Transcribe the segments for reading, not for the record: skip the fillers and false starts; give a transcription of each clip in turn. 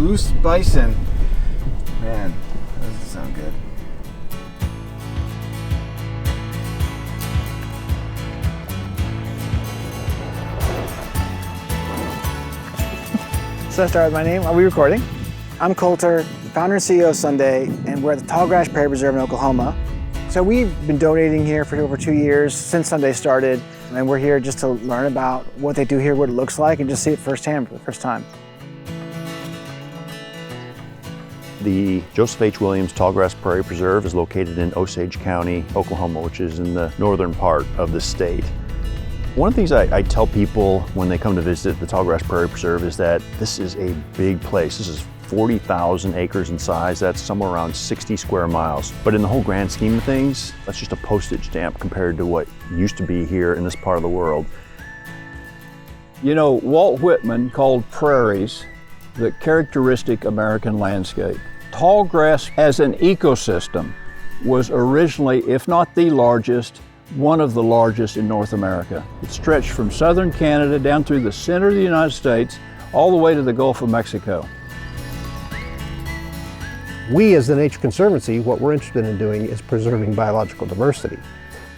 Moose bison. Man, that doesn't sound good. So I start with my name. Are we recording? I'm Coulter, founder and CEO of Sunday, and we're at the Tallgrass Prairie Preserve in Oklahoma. So we've been donating here for over 2 years since Sunday started, and we're here just to learn about what they do here, what it looks like, and just see it firsthand for the first time. The Joseph H. Williams Tallgrass Prairie Preserve is located in Osage County, Oklahoma, which is in the northern part of the state. One of the things I tell people when they come to visit the Tallgrass Prairie Preserve is that this is a big place. This is 40,000 acres in size. That's somewhere around 60 square miles. But in the whole grand scheme of things, that's just a postage stamp compared to what used to be here in this part of the world. You know, Walt Whitman called prairies the characteristic American landscape. Tallgrass as an ecosystem was originally, if not the largest, one of the largest in North America. It stretched from southern Canada down through the center of the United States, all the way to the Gulf of Mexico. We as the Nature Conservancy, what we're interested in doing is preserving biological diversity.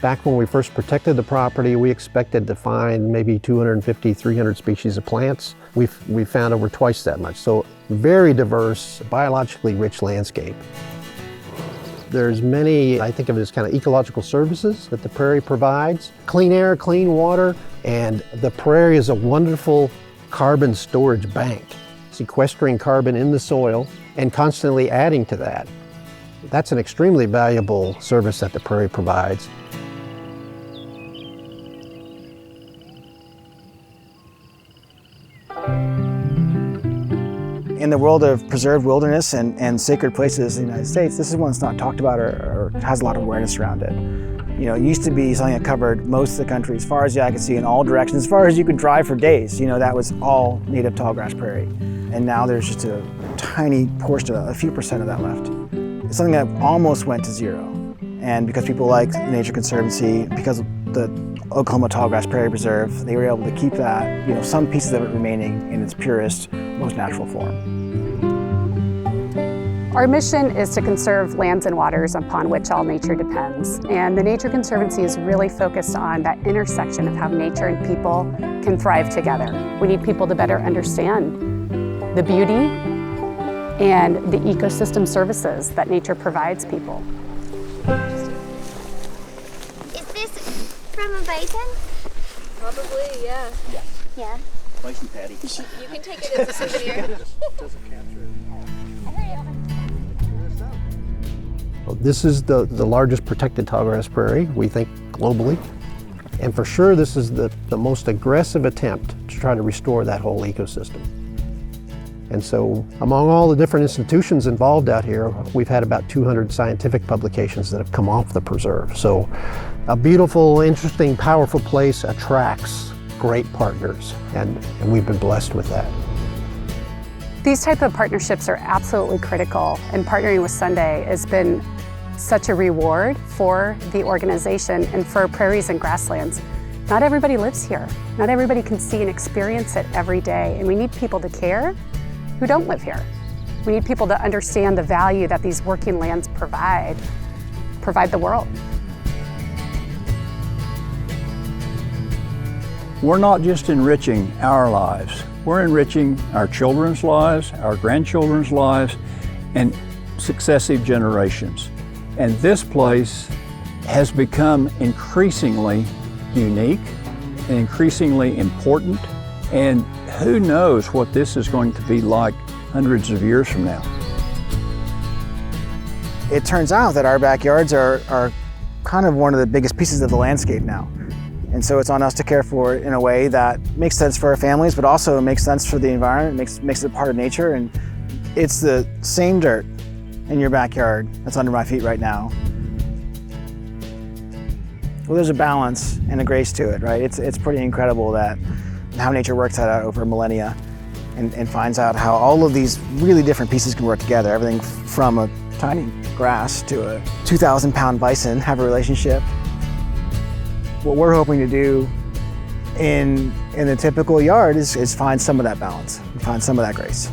Back when we first protected the property, we expected to find maybe 250, 300 species of plants. We've found over twice that much. So very diverse, biologically rich landscape. There's many, I think of it as kind of ecological services that the prairie provides. Clean air, clean water, and the prairie is a wonderful carbon storage bank, sequestering carbon in the soil and constantly adding to that. That's an extremely valuable service that the prairie provides. In the world of preserved wilderness and sacred places in the United States, this is one that's not talked about or has a lot of awareness around it. You know, it used to be something that covered most of the country as far as the eye could see in all directions, as far as you could drive for days. You know, that was all native tallgrass prairie. And now there's just a tiny portion, a few percent of that left. It's something that almost went to zero. And because people like the Nature Conservancy, because of the Oklahoma Tallgrass Prairie Preserve, they were able to keep that, you know, some pieces of it remaining in its purest, most natural form. Our mission is to conserve lands and waters upon which all nature depends. And the Nature Conservancy is really focused on that intersection of how nature and people can thrive together. We need people to better understand the beauty and the ecosystem services that nature provides people. Is this from a bison? Probably, yeah. Yeah. Bison patty. You can take it as a souvenir. This is the largest protected tallgrass prairie, we think, globally. And for sure, this is the most aggressive attempt to try to restore that whole ecosystem. And so, among all the different institutions involved out here, we've had about 200 scientific publications that have come off the preserve. So, a beautiful, interesting, powerful place attracts great partners, and we've been blessed with that. These type of partnerships are absolutely critical, and partnering with Sunday has been such a reward for the organization and for prairies and grasslands. Not everybody lives here. Not everybody can see and experience it every day, and we need people to care who don't live here. We need people to understand the value that these working lands provide the world. We're not just enriching our lives, we're enriching our children's lives, our grandchildren's lives, and successive generations. And this place has become increasingly unique and increasingly important. And who knows what this is going to be like hundreds of years from now. It turns out that our backyards are kind of one of the biggest pieces of the landscape now. And so it's on us to care for it in a way that makes sense for our families, but also makes sense for the environment, makes it part of nature. And it's the same dirt in your backyard that's under my feet right now. Well, there's a balance and a grace to it, right? It's pretty incredible that how nature works that out over millennia and finds out how all of these really different pieces can work together. Everything from a tiny grass to a 2,000-pound bison have a relationship. What we're hoping to do in the typical yard is find some of that balance, find some of that grace.